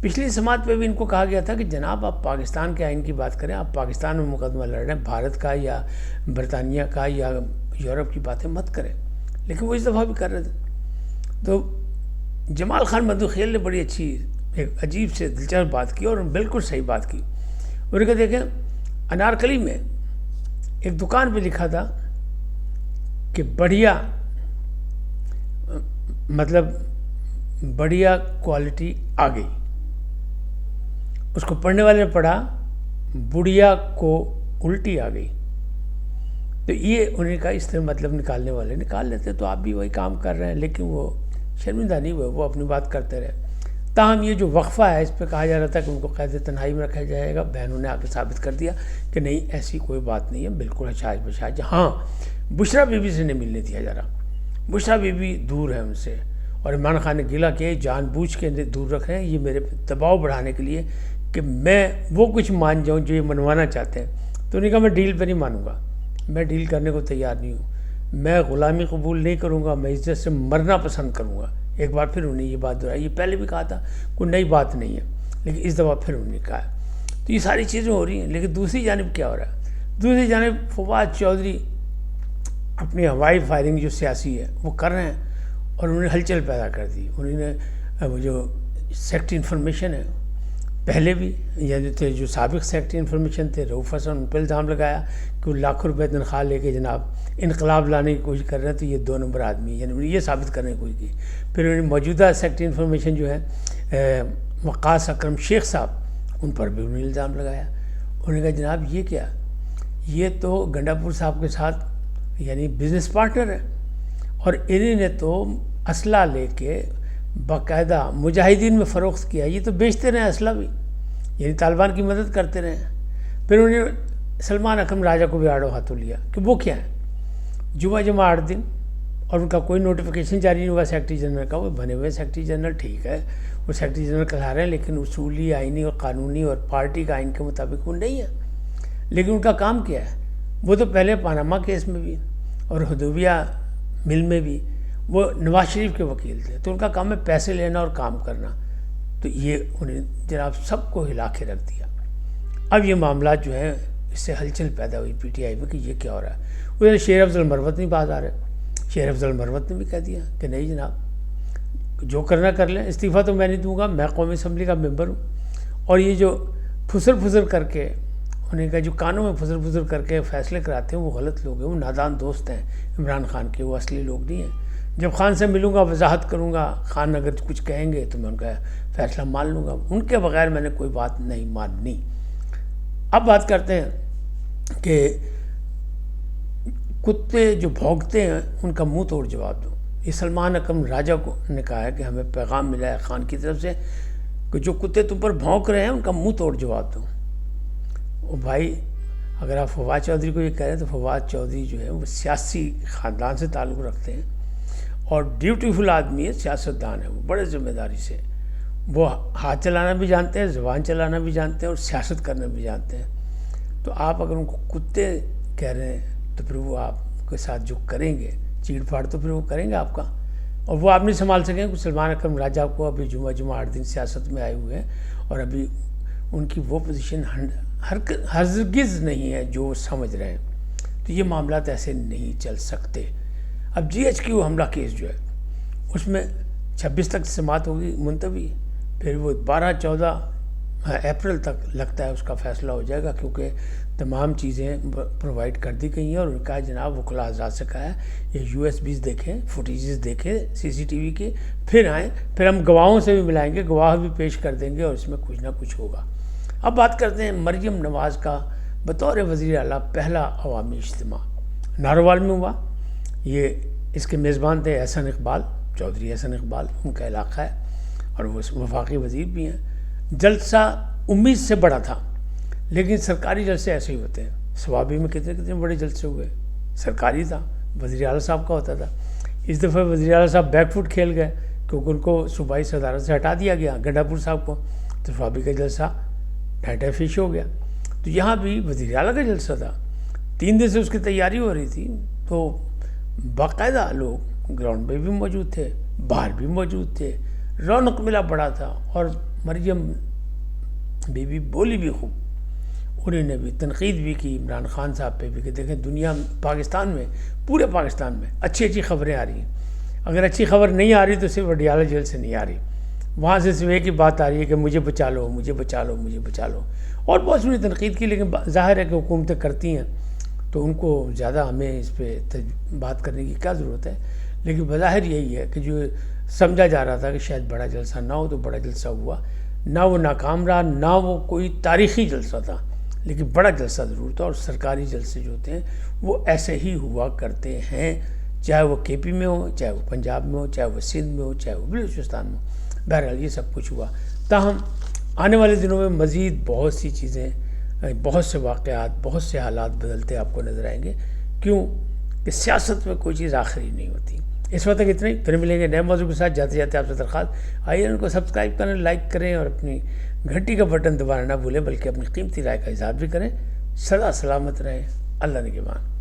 پچھلی سماعت پہ بھی ان کو کہا گیا تھا کہ جناب آپ پاکستان کے آئین کی بات کریں، آپ پاکستان میں مقدمہ لڑ رہے ہیں، بھارت کا یا برطانیہ کا یا یورپ کی باتیں مت کریں، لیکن وہ اس دفعہ بھی کر رہے تھے۔ تو جمال خان مدوخیل نے بڑی اچھی ایک عجیب سے دلچسپ بات کی اور بالکل صحیح بات کی۔ انہوں نے کہا دیکھیں انارکلی میں ایک دکان پہ لکھا تھا کہ بڑھیا مطلب بڑھیا کوالٹی آ گئی، اس کو پڑھنے والے نے پڑھا بڑھیا کو الٹی آ گئی۔ تو یہ انہوں نے کہا اس طرح مطلب نکالنے والے نکال لیتے، تو آپ بھی وہی کام کر رہے ہیں، لیکن وہ شرمندہ نہیں ہوئے، وہ اپنی بات کرتے رہے۔ تاہم یہ جو وقفہ ہے اس پہ کہا جا رہا تھا کہ ان کو قید تنہائی میں رکھا جائے گا، بہنوں نے آ کے ثابت کر دیا کہ نہیں ایسی کوئی بات نہیں ہے، بالکل حشاش بشاش۔ ہاں بشرا بی بی سے نہیں ملنے دیا جا رہا، بشرا بی بی دور ہے ان سے، اور عمران خان نے گلہ کیا جان بوجھ کے دور رکھ رہے ہیں، یہ میرے پہ دباؤ بڑھانے کے لیے کہ میں وہ کچھ مان جاؤں جو یہ منوانا چاہتے ہیں۔ تو انہوں نے کہا میں ڈیل پہ نہیں مانوں گا، میں ڈیل کرنے کو تیار نہیں ہوں، میں غلامی قبول نہیں کروں گا، میں عزت سے مرنا پسند کروں گا۔ ایک بار پھر انہوں نے یہ بات دہرائی، یہ پہلے بھی کہا تھا، کوئی نئی بات نہیں ہے، لیکن اس دفعہ پھر انہوں نے کہا۔ تو یہ ساری چیزیں ہو رہی ہیں، لیکن دوسری جانب کیا ہو رہا ہے؟ دوسری جانب فواد چودھری اپنی ہوائی فائرنگ جو سیاسی ہے وہ کر رہے ہیں، اور انہوں نے ہلچل پیدا کر دی۔ انہوں نے وہ جو سیکٹری انفارمیشن ہے پہلے بھی یعنی تھے جو سابق سیکٹری انفارمیشن تھے رؤوف حسن، ان پہ الزام لگایا کہ وہ لاکھوں روپے تنخواہ لے کے جناب انقلاب لانے کی کوشش کر رہے ہیں، تو یہ 2 نمبر آدمی، یعنی انہوں نے یہ ثابت کرنے کی کوشش کی۔ پھر انہوں نے موجودہ سیکٹری انفارمیشن جو ہے وقاص اکرم شیخ صاحب، ان پر بھی انہوں نے الزام لگایا۔ انہوں نے کہا جناب یہ کیا، یہ تو گنڈاپور صاحب کے ساتھ یعنی بزنس پارٹنر ہے، اور انہوں نے تو اسلحہ لے کے باقاعدہ مجاہدین میں فروخت کیا، یہ تو بیچتے رہے اسلحہ بھی، یعنی طالبان کی مدد کرتے رہے ہیں۔ پھر انہوں نے سلمان اکرم راجہ کو بھی آڑو ہاتھوں لیا کہ وہ کیا ہے، جمعہ 8 دن اور ان کا کوئی نوٹیفیکیشن جاری نہیں ہوا سیکرٹری جنرل کا، وہ بنے ہوئے سیکرٹری جنرل ٹھیک ہے، وہ سیکرٹری جنرل کہلا رہے ہیں، لیکن اصولی آئینی اور قانونی اور پارٹی کا آئین کے مطابق وہ نہیں ہے۔ لیکن ان کا کام کیا ہے، وہ تو پہلے پاناما کیس میں بھی اور حدوبیہ مل میں بھی وہ نواز شریف کے وکیل تھے، تو ان کا کام ہے پیسے لینا اور کام کرنا۔ تو یہ انہیں جناب سب کو ہلا کے رکھ دیا۔ اب یہ معاملات جو ہیں اس سے ہلچل پیدا ہوئی پی ٹی آئی میں کہ یہ کیا ہو رہا ہے۔ ادھر شیر افضل مروت نہیں باز آ رہے، شیر افضل مروت نے بھی کہہ دیا کہ نہیں جناب جو کرنا کر لیں، استعفیٰ تو میں نہیں دوں گا، میں قومی اسمبلی کا ممبر ہوں، اور یہ جو پھسر کر کے انہیں کہا جو کانوں میں پھسر کر کے فیصلے کراتے ہیں وہ غلط لوگ ہیں، وہ نادان دوست ہیں عمران خان کے، وہ اصلی لوگ نہیں ہیں۔ جب خان سے ملوں گا وضاحت کروں گا، خان اگر کچھ کہیں گے تو میں ان کا فیصلہ مان لوں گا، ان کے بغیر میں نے کوئی بات نہیں ماننی۔ اب بات کرتے ہیں کہ کتے جو بھونکتے ہیں ان کا منہ توڑ جواب دو۔ یہ سلمان اکرم راجہ کو نے کہا ہے کہ ہمیں پیغام ملا ہے خان کی طرف سے کہ جو کتے تم پر بھونک رہے ہیں ان کا منہ توڑ جواب دو۔ وہ بھائی اگر آپ فواد چودھری کو یہ کہہ رہے ہیں تو فواد چودھری جو ہے وہ سیاسی خاندان سے تعلق رکھتے ہیں اور ڈیوٹیفل آدمی ہے، سیاستدان ہے، وہ بڑے ذمہ داری سے وہ ہاتھ چلانا بھی جانتے ہیں، زبان چلانا بھی جانتے ہیں اور سیاست کرنا بھی جانتے ہیں۔ تو آپ اگر ان کو کتے کہہ رہے ہیں تو پھر وہ آپ کے ساتھ جو کریں گے چیڑ پھاڑ تو پھر وہ کریں گے آپ کا، اور وہ آپ نہیں سنبھال سکیں کہ سلمان اکرم راجہ کو ابھی جمعہ 8 دن سیاست میں آئے ہوئے ہیں اور ابھی ان کی وہ پوزیشن ہرگز نہیں ہے جو وہ سمجھ رہے ہیں۔ تو یہ معاملات ایسے نہیں چل سکتے۔ اب جی ایچ کیو حملہ کیس جو ہے اس میں 26 تک سماعت ہوگی منتوی، پھر وہ 12-14 اپریل تک لگتا ہے اس کا فیصلہ ہو جائے گا، کیونکہ تمام چیزیں پرووائڈ کر دی گئی ہیں اور ان کا جناب وکلاء حضرات سے کہا ہے یہ USB دیکھیں، فوٹیجز دیکھیں CCTV کی، پھر آئیں، پھر ہم گواہوں سے بھی ملائیں گے، گواہ بھی پیش کر دیں گے اور اس میں کچھ نہ کچھ ہوگا۔ اب بات کرتے ہیں مریم نواز کا بطور وزیر اعلیٰ پہلا عوامی اجتماع ناروال میں ہوا۔ یہ اس کے میزبان تھے احسن اقبال، چودھری احسن اقبال، ان کا علاقہ ہے اور وہ وفاقی وزیر بھی ہیں۔ جلسہ امید سے بڑا تھا، لیکن سرکاری جلسے ایسے ہی ہوتے ہیں۔ سوابی میں کتنے بڑے جلسے ہوئے، سرکاری تھا، وزیر اعلیٰ صاحب کا ہوتا تھا۔ اس دفعہ وزیر اعلیٰ صاحب بیک فٹ کھیل گئے کیونکہ ان کو صوبائی صدارت سے ہٹا دیا گیا گنڈاپور صاحب کو، تو سوابی کا جلسہ ڈھائی فش ہو گیا۔ تو یہاں بھی وزیر اعلیٰ کا جلسہ تھا، 3 دن سے اس کی تیاری ہو رہی تھی، تو باقاعدہ لوگ گراؤنڈ میں بھی موجود تھے، باہر بھی موجود تھے، رونق ملا پڑا تھا اور مریم بی بی بولی بھی خوب، انہوں نے بھی تنقید بھی کی عمران خان صاحب پہ بھی کہ دیکھیں دنیا پاکستان میں، پورے پاکستان میں اچھی خبریں آ رہی ہیں، اگر اچھی خبر نہیں آ رہی تو صرف وڈیالہ جیل سے نہیں آ رہی، وہاں سے صرف ایک ہی بات آ رہی ہے کہ مجھے بچا لو، مجھے بچا لو، مجھے بچا لو، اور بہت ساری تنقید کی، لیکن ظاہر ہے کہ حکومتیں کرتی ہیں تو ان کو زیادہ ہمیں اس پہ بات کرنے کی کیا ضرورت ہے، لیکن بظاہر یہی ہے کہ جو سمجھا جا رہا تھا کہ شاید بڑا جلسہ نہ ہو تو بڑا جلسہ ہوا، نہ وہ ناکام رہا، نہ وہ کوئی تاریخی جلسہ تھا، لیکن بڑا جلسہ ضرور تھا، اور سرکاری جلسے جو ہوتے ہیں وہ ایسے ہی ہوا کرتے ہیں، چاہے وہ کے پی میں ہو، چاہے وہ پنجاب میں ہو، چاہے وہ سندھ میں ہو، چاہے وہ بلوچستان میں ہو، بہرحال یہ سب کچھ ہوا۔ تاہم آنے والے دنوں میں مزید بہت سی چیزیں، بہت سے واقعات، بہت سے حالات بدلتے آپ کو نظر آئیں گے، کیوں کہ سیاست میں کوئی چیز آخری نہیں ہوتی۔ اس وقت تک اتنا ہی، پھر ملیں گے نئے موضوع کے ساتھ۔ جاتے جاتے آپ سے درخواست، آئیے ان کو سبسکرائب کریں، لائک کریں، اور اپنی گھنٹی کا بٹن دبانا نہ بھولیں، بلکہ اپنی قیمتی رائے کا اظہار بھی کریں۔ سدا سلامت رہیں، اللہ نگہبان۔